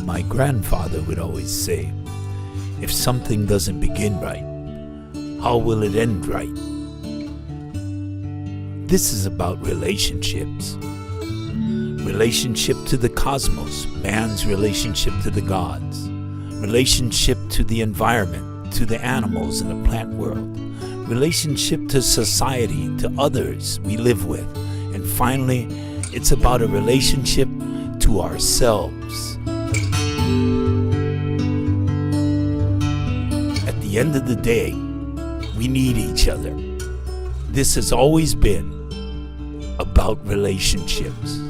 my grandfather would always say, if something doesn't begin right, how will it end right? This is about relationships. Relationship to the cosmos, man's relationship to the gods, relationship to the environment, to the animals in the plant world, relationship to society, to others we live with, and finally, it's about a relationship to ourselves. At the end of the day, we need each other. This has always been about relationships.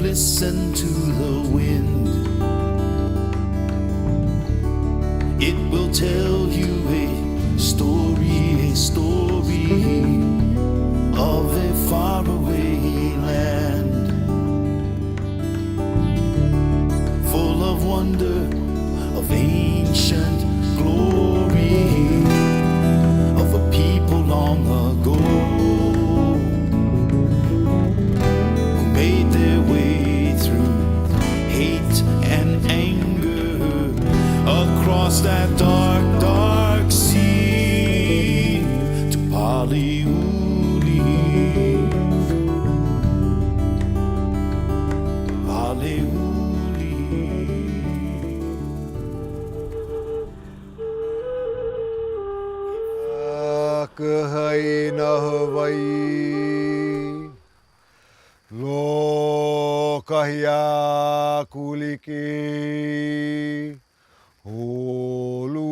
Listen to the wind. It will tell you a story of a faraway land, full of wonder, of ancient glory, of a people long ago who made their way through hate and anger across that dark, dark sea to Mei Ulu Lemai Ulu. Kahai na Hawaii lo kahia kuliki ulu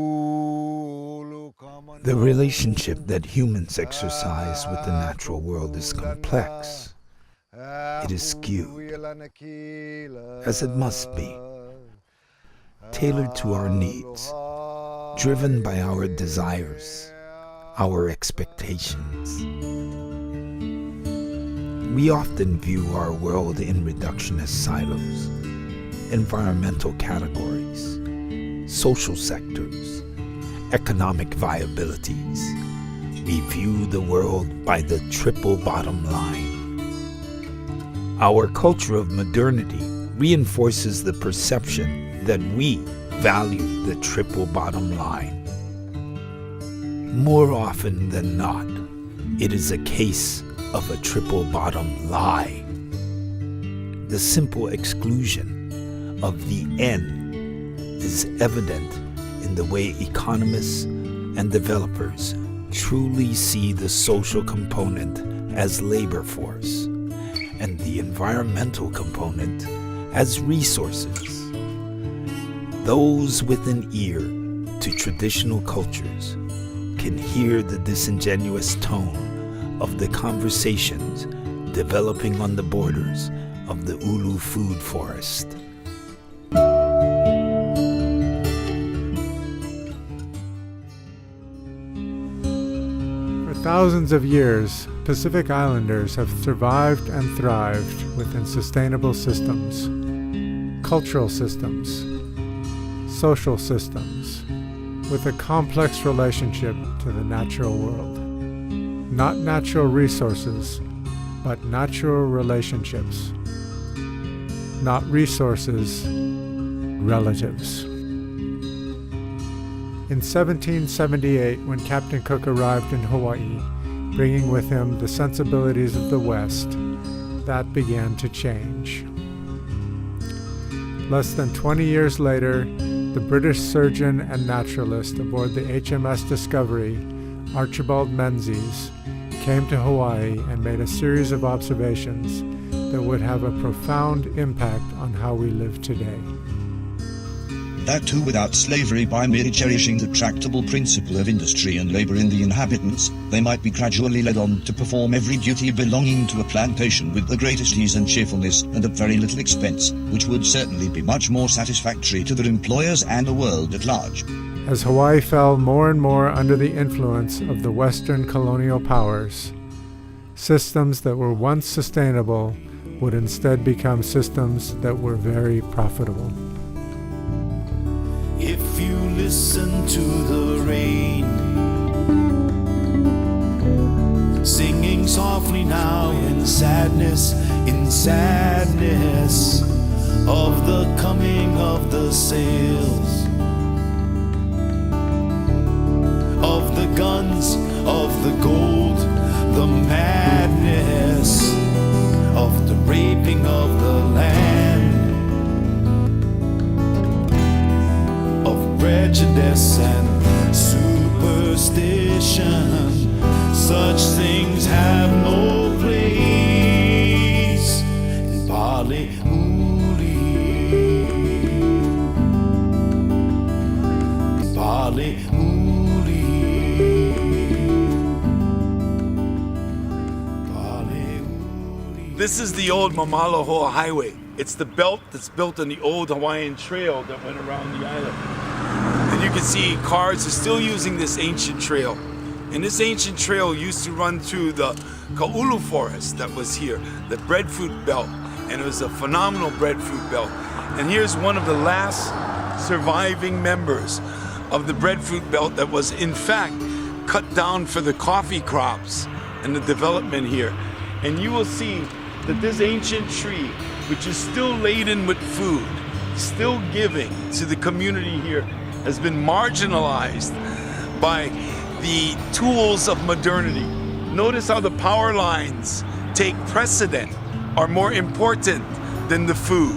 kaman. The relationship that humans exercise with the natural world is complex. It is skewed, as it must be, tailored to our needs, driven by our desires, our expectations. We often view our world in reductionist silos, environmental categories, social sectors, economic viabilities. We view the world by the triple bottom line. Our culture of modernity reinforces the perception that we value the triple bottom line. More often than not, it is a case of a triple bottom lie. The simple exclusion of the N is evident in the way economists and developers truly see the social component as labor force and the environmental component as resources. Those with an ear to traditional cultures can hear the disingenuous tone of the conversations developing on the borders of the Ulu food forest. For thousands of years, Pacific Islanders have survived and thrived within sustainable systems, cultural systems, social systems, with a complex relationship to the natural world. Not natural resources, but natural relationships. Not resources, relatives. In 1778, when Captain Cook arrived in Hawaii, bringing with him the sensibilities of the West, that began to change. Less than 20 years later, the British surgeon and naturalist aboard the HMS Discovery, Archibald Menzies, came to Hawaii and made a series of observations that would have a profound impact on how we live today. That too without slavery. By merely cherishing the tractable principle of industry and labor in the inhabitants, they might be gradually led on to perform every duty belonging to a plantation with the greatest ease and cheerfulness and at very little expense, which would certainly be much more satisfactory to their employers and the world at large. As Hawaii fell more and more under the influence of the Western colonial powers, systems that were once sustainable would instead become systems that were very profitable. If you listen to the rain singing softly now in sadness of the coming of the sails, of the guns, of the gold, the madness of the raping of the land, prejudice and superstition, such things have no place in Pali Uli. Pali Uli. Pali Uli. This is the old Mamalahoa Highway. It's the belt that's built on the old Hawaiian trail that went around the island. And you can see cars are still using this ancient trail. And this ancient trail used to run through the Kaulu forest that was here, the breadfruit belt. And it was a phenomenal breadfruit belt. And here's one of the last surviving members of the breadfruit belt that was in fact cut down for the coffee crops and the development here. And you will see that this ancient tree, which is still laden with food, still giving to the community here, has been marginalized by the tools of modernity. Notice how the power lines take precedent, are more important than the food.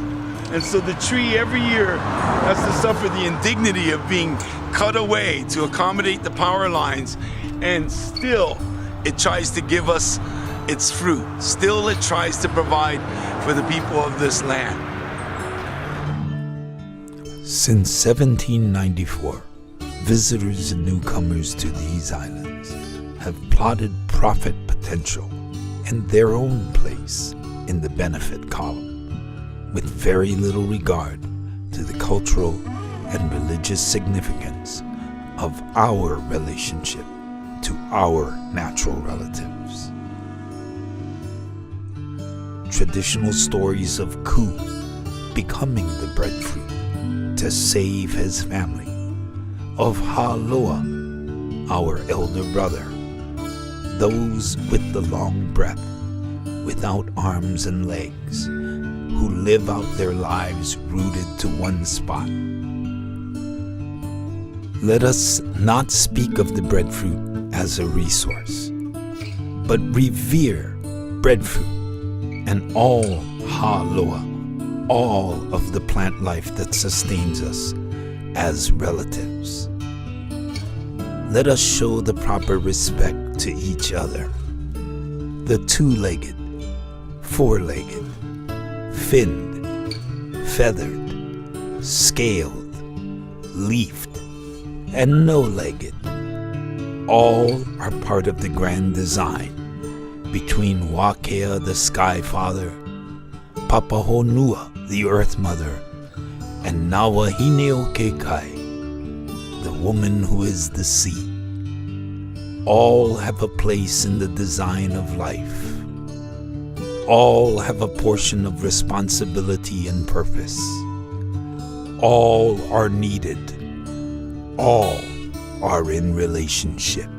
And so the tree every year has to suffer the indignity of being cut away to accommodate the power lines, and still it tries to give us its fruit. Still it tries to provide for the people of this land. Since 1794, visitors and newcomers to these islands have plotted profit potential and their own place in the benefit column, with very little regard to the cultural and religious significance of our relationship to our natural relatives. Traditional stories of Ku becoming the breadfruit to save his family, of Haloa, our elder brother, those with the long breath, without arms and legs, who live out their lives rooted to one spot. Let us not speak of the breadfruit as a resource, but revere breadfruit and all Haloa, all of the plant life that sustains us as relatives. Let us show the proper respect to each other. The two-legged, four-legged, finned, feathered, scaled, leafed, and no-legged, all are part of the grand design between Wakea, the Sky Father, Papahonua, the Earth Mother, and Nawahineo Kekai, the woman who is the sea. All have a place in the design of life. All have a portion of responsibility and purpose. All are needed. All are in relationship.